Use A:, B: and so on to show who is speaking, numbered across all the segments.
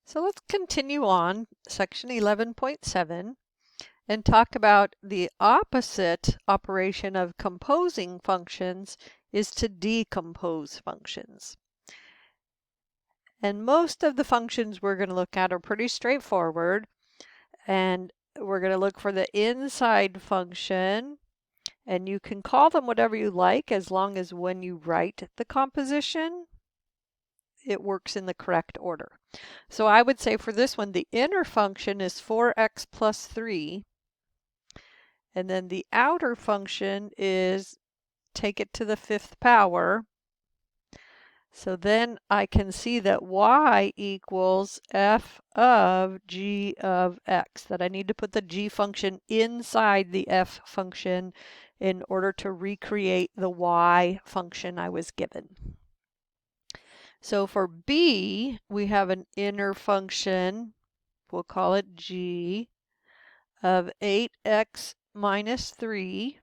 A: So let's continue on section 11.7 and talk about the opposite operation of composing functions is to decompose functions. And most of the functions we're going to look at are pretty straightforward, and we're going to look for the inside function, and you can call them whatever you like as long as when you write the composition it works in the correct order. So I would say for this one, the inner function is 4x plus 3. And then the outer function is take it to the 5th power. So then I can see that y equals f of g of x, that I need to put the g function inside the f function in order to recreate the y function I was given. So for b, we have an inner function, we'll call it g, of 8x minus 3,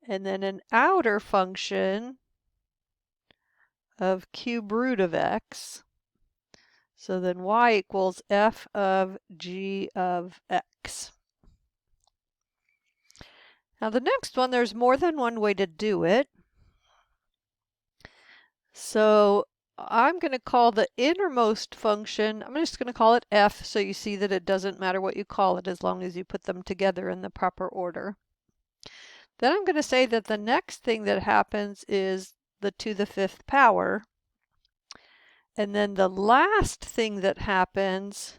A: and then an outer function of cube root of x. So then y equals f of g of x. Now the next one, there's more than one way to do it. So I'm going to call the innermost function, I'm just going to call it f, so you see that it doesn't matter what you call it as long as you put them together in the proper order. Then I'm going to say that the next thing that happens is the to the 5th power. And then the last thing that happens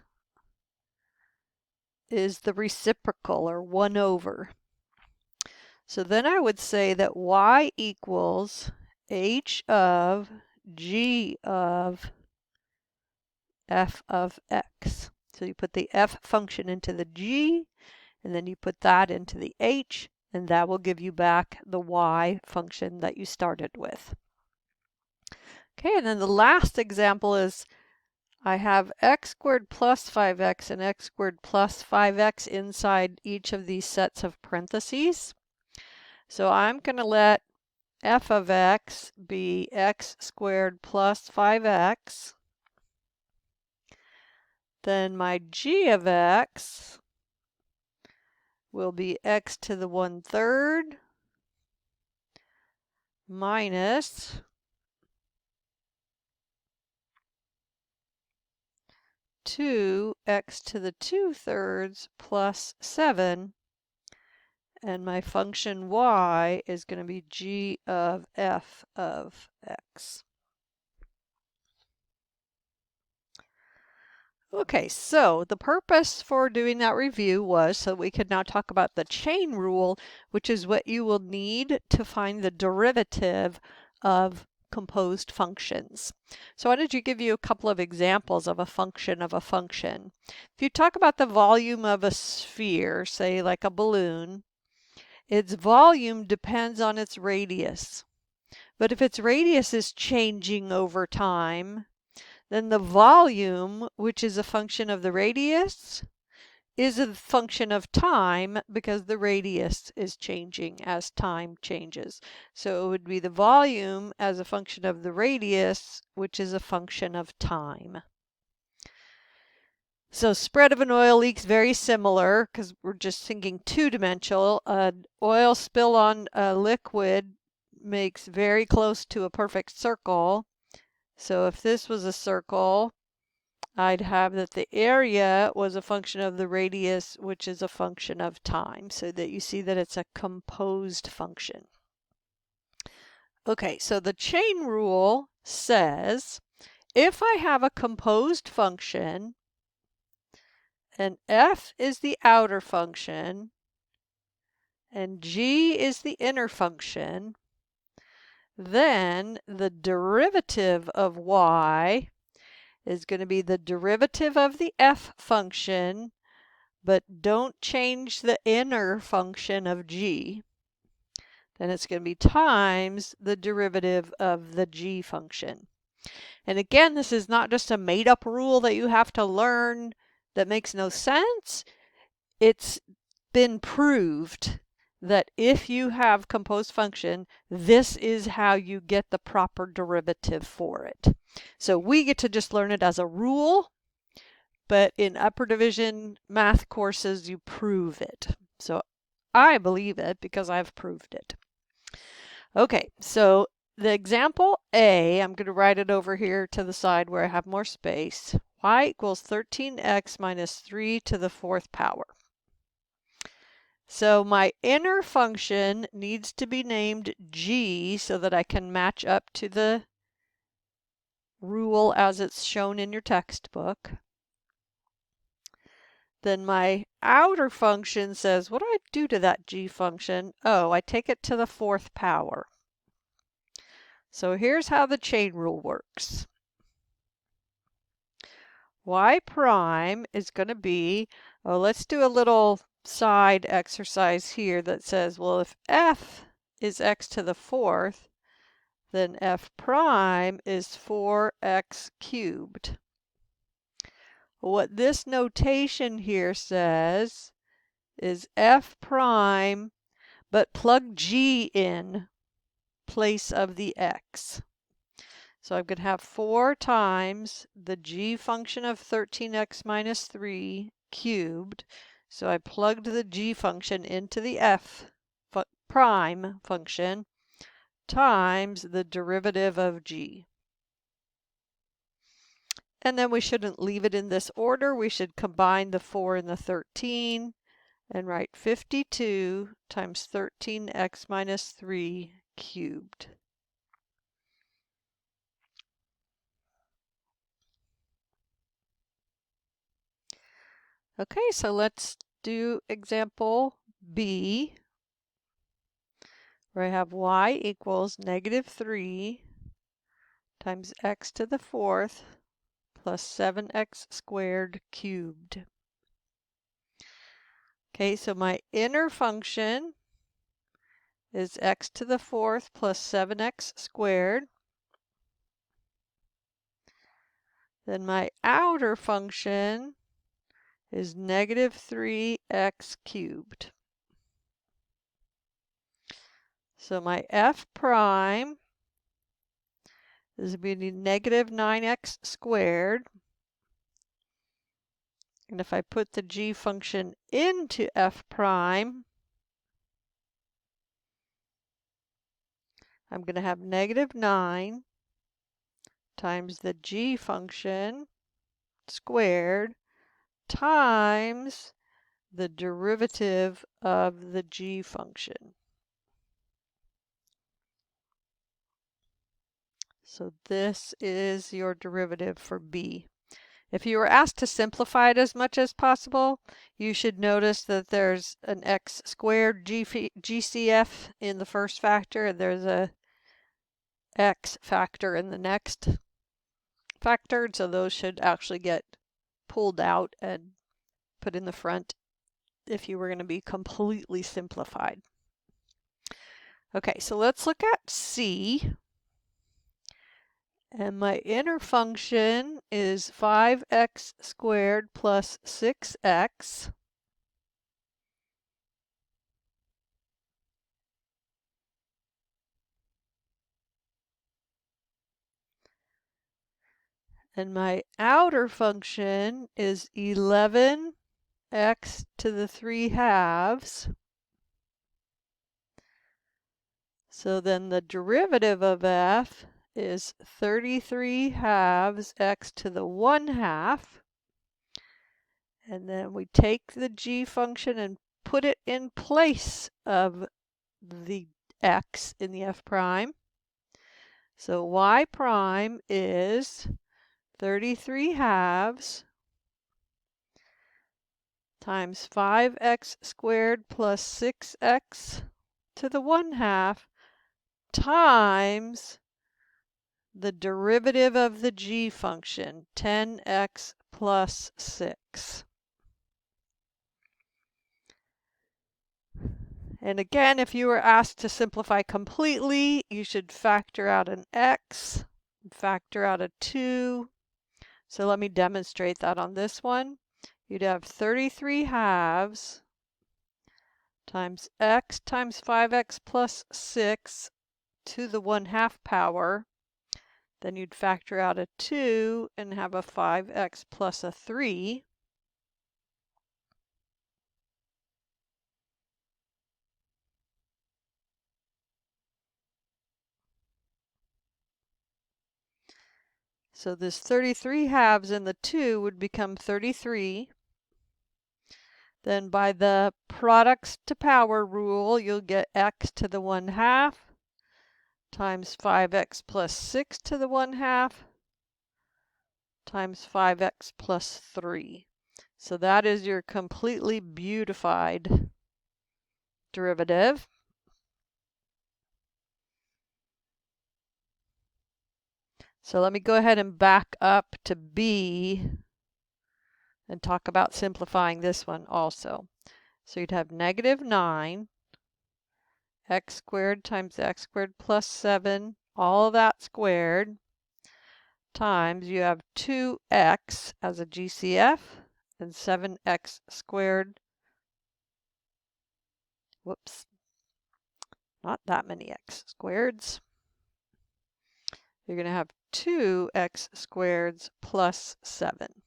A: is the reciprocal, or 1 over. So then I would say that y equals h of g of f of x. So you put the f function into the g, and then you put that into the h, and that will give you back the y function that you started with. Okay, and then the last example is I have x squared plus 5x and x squared plus 5x inside each of these sets of parentheses. So I'm going to let f of x be x squared plus 5x. Then my g of x will be x to the 1/3 minus 2x to the 2/3 plus 7. And my function y is going to be g of f of x. Okay, so the purpose for doing that review was so we could now talk about the chain rule, which is what you will need to find the derivative of composed functions. So I wanted to give you a couple of examples of a function of a function. If you talk about the volume of a sphere, say like a balloon, its volume depends on its radius. But if its radius is changing over time, then the volume, which is a function of the radius, is a function of time because the radius is changing as time changes. So it would be the volume as a function of the radius, which is a function of time. So spread of an oil leak is very similar because we're just thinking two-dimensional. An oil spill on a liquid makes very close to a perfect circle. So if this was a circle, I'd have that the area was a function of the radius, which is a function of time, so that you see that it's a composed function. Okay, so the chain rule says if I have a composed function and f is the outer function and g is the inner function, then the derivative of y is going to be the derivative of the f function, but don't change the inner function of g. Then it's going to be times the derivative of the g function. And again, this is not just a made-up rule that you have to learn that makes no sense. It's been proved that if you have composed function, this is how you get the proper derivative for it. So we get to just learn it as a rule, but in upper division math courses, you prove it. So I believe it because I've proved it. Okay, so the example A, I'm going to write it over here to the side where I have more space. Y equals 13x minus 3 to the 4th power. So my inner function needs to be named g so that I can match up to the rule as it's shown in your textbook. Then my outer function says, what do I do to that g function? Oh, I take it to the 4th power. So here's how the chain rule works. Y prime is going to be, let's do a little side exercise here that says, well, if f is x to the 4th, then f prime is 4x cubed. What this notation here says is f prime, but plug g in place of the x. So I'm going to have 4 times the g function of 13x minus 3 cubed. So I plugged the g function into the f prime function times the derivative of g. And then we shouldn't leave it in this order. We should combine the 4 and the 13 and write 52 times 13x minus 3 cubed. Okay, so let's do example B, where I have y equals negative 3 times x to the 4th plus 7x squared cubed. Okay, so my inner function is x to the 4th plus 7x squared. Then my outer function is negative 3x cubed. So my f prime is going to be negative 9x squared. And if I put the g function into f prime, I'm going to have negative 9 times the g function squared times the derivative of the g function. So this is your derivative for B. If you were asked to simplify it as much as possible, you should notice that there's an x squared GCF in the first factor, and there's a x factor in the next factor, so those should actually get pulled out and put in the front if you were going to be completely simplified. Okay, so let's look at C. And my inner function is 5x squared plus 6x. And my outer function is 11x to the 3 halves. So then the derivative of f is 33 halves x to the 1 half. And then we take the g function and put it in place of the x in the f prime. So y prime is 33 halves times 5x squared plus 6x to the 1 half times the derivative of the g function, 10x plus 6. And again, if you were asked to simplify completely, you should factor out an x, factor out a 2. So let me demonstrate that on this one. You'd have 33 halves times x times 5x plus 6 to the 1/2 power. Then you'd factor out a 2 and have a 5x plus a 3. So this 33 halves in the 2 would become 33. Then by the products to power rule, you'll get x to the 1/2 times 5x plus 6 to the 1/2 times 5x plus 3. So that is your completely beautified derivative. So let me go ahead and back up to B and talk about simplifying this one also. So you'd have negative 9 x squared times x squared plus 7, all of that squared, times you have 2x as a GCF and 7x squared. Whoops, not that many x squareds. You're going to have 2x squareds plus 7.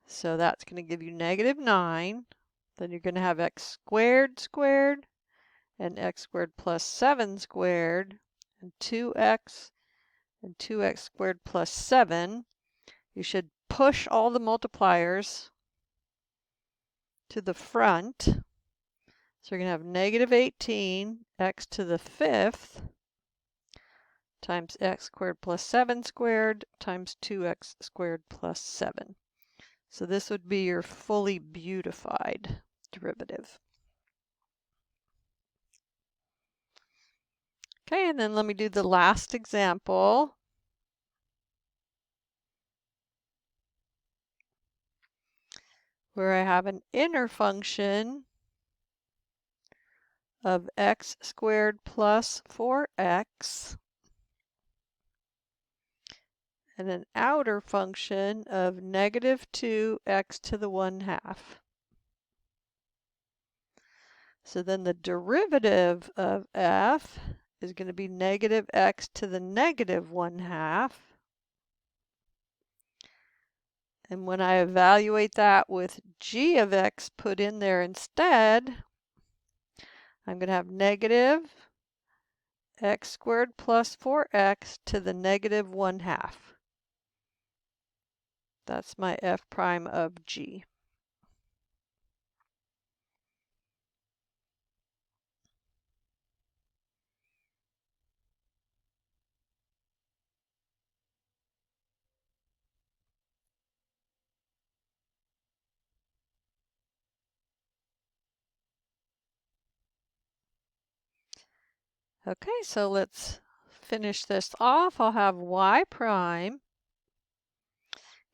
A: So that's going to give you negative 9. Then you're going to have x squared squared and x squared plus 7 squared and 2x and 2x squared plus 7. You should push all the multipliers to the front. So you're going to have negative 18 x to the 5th times x squared plus 7 squared times 2x squared plus 7. So this would be your fully beautified derivative. Okay, and then let me do the last example. Where I have an inner function of x squared plus 4x and an outer function of negative 2x to the 1/2. So then the derivative of f is going to be negative x to the negative 1/2. And when I evaluate that with g of x put in there instead, I'm going to have negative x squared plus 4x to the negative 1/2. That's my f prime of g. Okay, so let's finish this off. I'll have y prime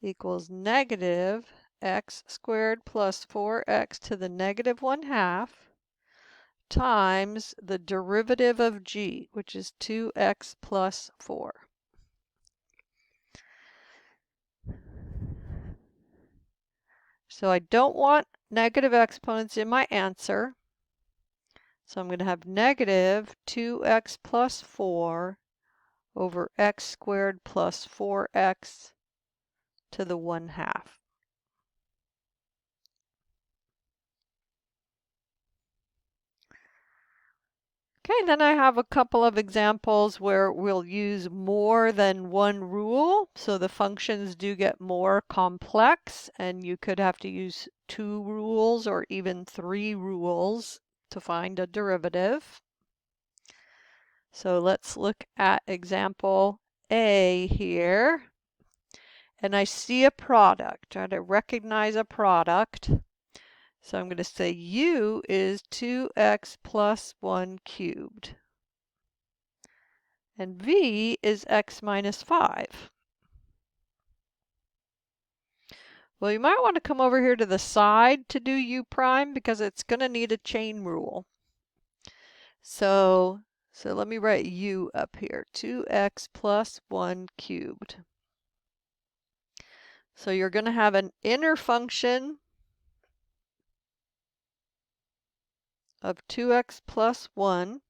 A: equals negative x squared plus 4x to the negative 1/2 times the derivative of g, which is 2x plus 4. So I don't want negative exponents in my answer. So I'm going to have negative 2x plus 4 over x squared plus 4x to the 1/2. Okay, then I have a couple of examples where we'll use more than one rule. So the functions do get more complex and you could have to use 2 rules or even 3 rules to find a derivative. So let's look at example A here. And I see a product. Try to recognize a product. So I'm going to say u is 2x plus 1 cubed. And v is x minus 5. Well, you might want to come over here to the side to do u prime because it's going to need a chain rule. So let me write u up here, 2x plus 1 cubed. So you're going to have an inner function of 2x plus 1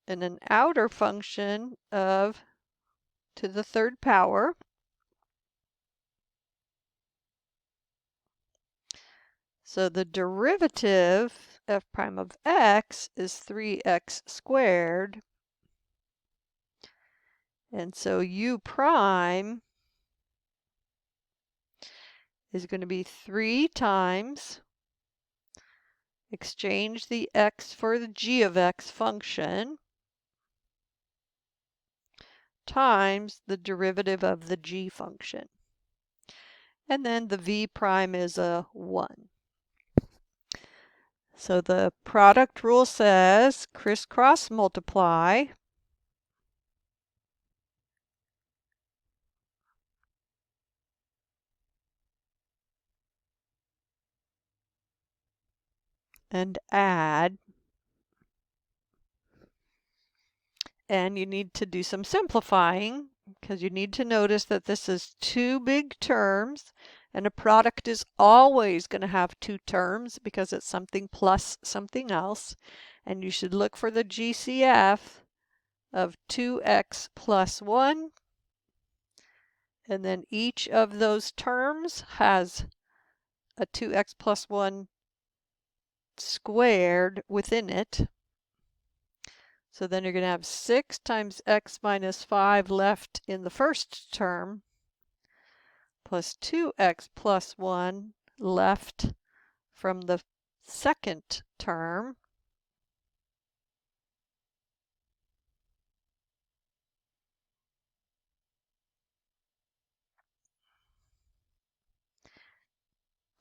A: and an outer function of to the third power. So the derivative f prime of x is 3x squared. And so u prime is going to be 3 times, exchange the x for the g of x function, times the derivative of the g function. And then the v prime is a 1. So the product rule says crisscross multiply. And add. And you need to do some simplifying because you need to notice that this is two big terms, and a product is always going to have two terms because it's something plus something else. And you should look for the GCF of 2x plus 1. And then each of those terms has a 2x plus 1 squared within it. So then you're going to have 6 times x minus 5 left in the first term, plus 2x plus 1 left from the second term.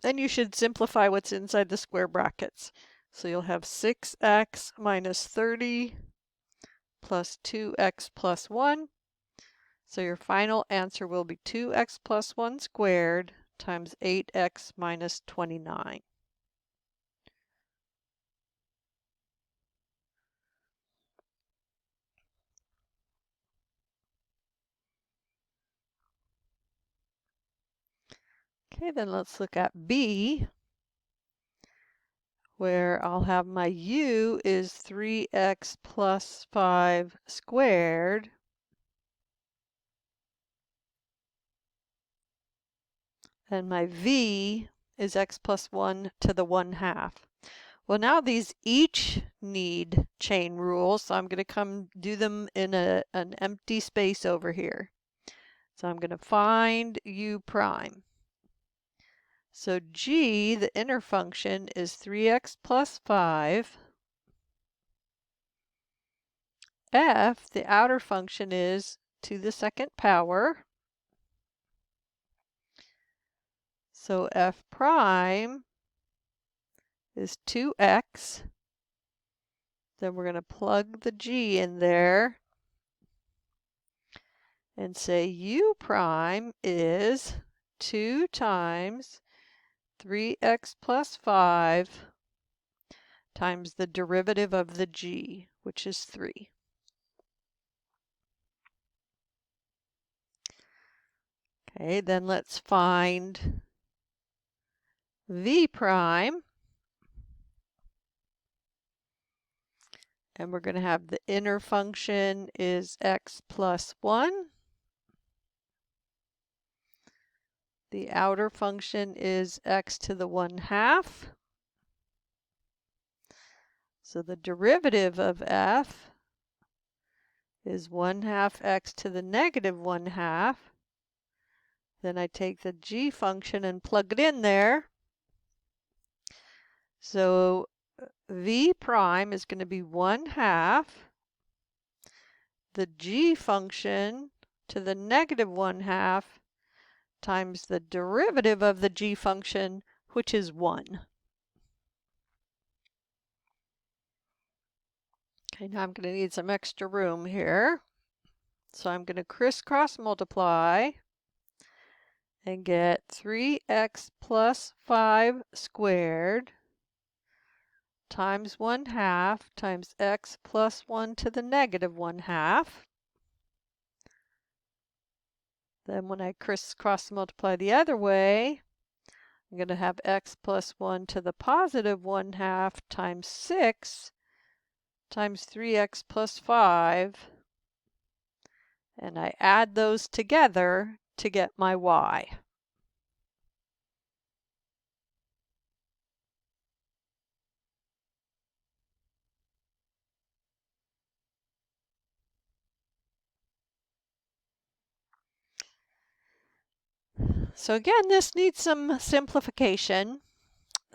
A: Then you should simplify what's inside the square brackets. So you'll have 6x minus 30 plus 2x plus 1. So your final answer will be 2x plus 1 squared times 8x minus 29. Okay, then let's look at B, where I'll have my u is 3x plus 5 squared. And my v is x plus 1 to the 1/2. Well, now these each need chain rules, so I'm going to come do them in an empty space over here. So I'm going to find u prime. So g, the inner function, is 3x plus 5. F, the outer function, is to the second power. So f prime is 2x. Then we're going to plug the g in there and say u prime is 2 times 3x plus 5 times the derivative of the g, which is 3. Okay, then let's find v prime. And we're going to have the inner function is x plus 1. The outer function is x to the 1/2. So the derivative of f is 1/2 x to the negative 1/2. Then I take the g function and plug it in there. So v prime is going to be 1/2 the g function to the negative 1/2 times the derivative of the g function, which is 1. Okay, now I'm going to need some extra room here. So I'm going to crisscross multiply and get 3x plus 5 squared times 1/2 times x plus 1 to the negative 1/2. Then when I crisscross multiply the other way, I'm going to have x plus 1 to the positive 1/2 times 6 times 3x plus 5. And I add those together to get my y. So again, this needs some simplification.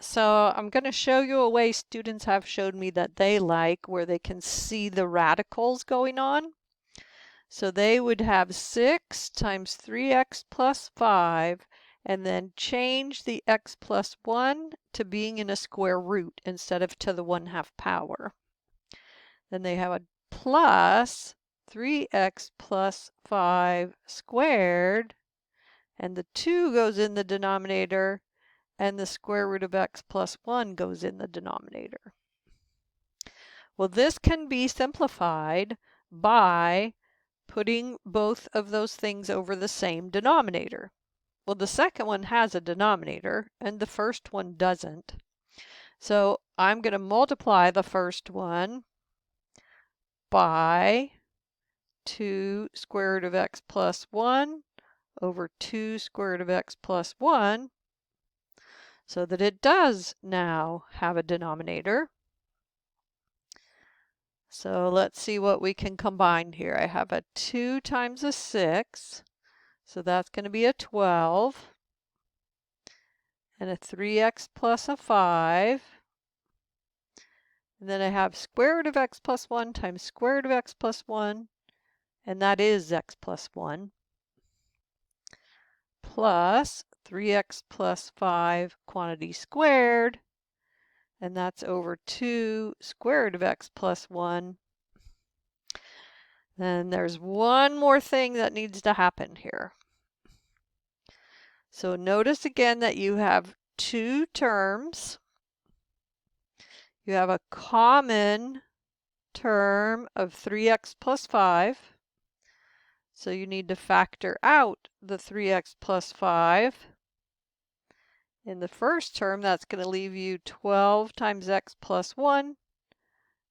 A: So I'm going to show you a way students have showed me that they like, where they can see the radicals going on. So they would have 6 times 3x plus 5, and then change the x plus 1 to being in a square root instead of to the 1/2 power. Then they have a plus 3x plus 5 squared, and the 2 goes in the denominator, and the square root of x plus 1 goes in the denominator. Well, this can be simplified by putting both of those things over the same denominator. Well, the second one has a denominator, and the first one doesn't. So I'm going to multiply the first one by 2 square root of x plus 1 over 2 square root of x plus 1, so that it does now have a denominator. So let's see what we can combine here. I have a 2 times a 6, so that's going to be a 12, and a 3x plus a 5. And then I have square root of x plus 1 times square root of x plus 1, and that is x plus 1, plus 3x plus 5 quantity squared, and that's over 2 square root of x plus 1. Then there's one more thing that needs to happen here. So notice again that you have two terms. You have a common term of 3x plus 5. So you need to factor out the 3x plus 5. In the first term, that's going to leave you 12 times x plus 1.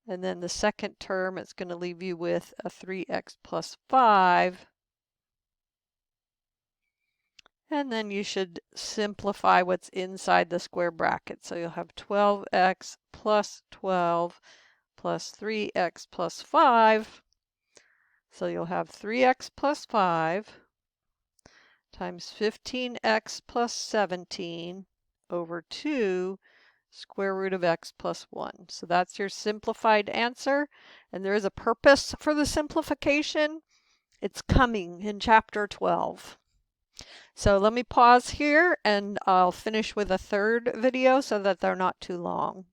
A: And then the second term, it's going to leave you with a 3x plus 5. And then you should simplify what's inside the square bracket. So you'll have 12x plus 12 plus 3x plus 5. So you'll have 3x plus 5 times 15x plus 17 over 2 square root of x plus 1. So that's your simplified answer. And there is a purpose for the simplification. It's coming in chapter 12. So let me pause here and I'll finish with a third video so that they're not too long.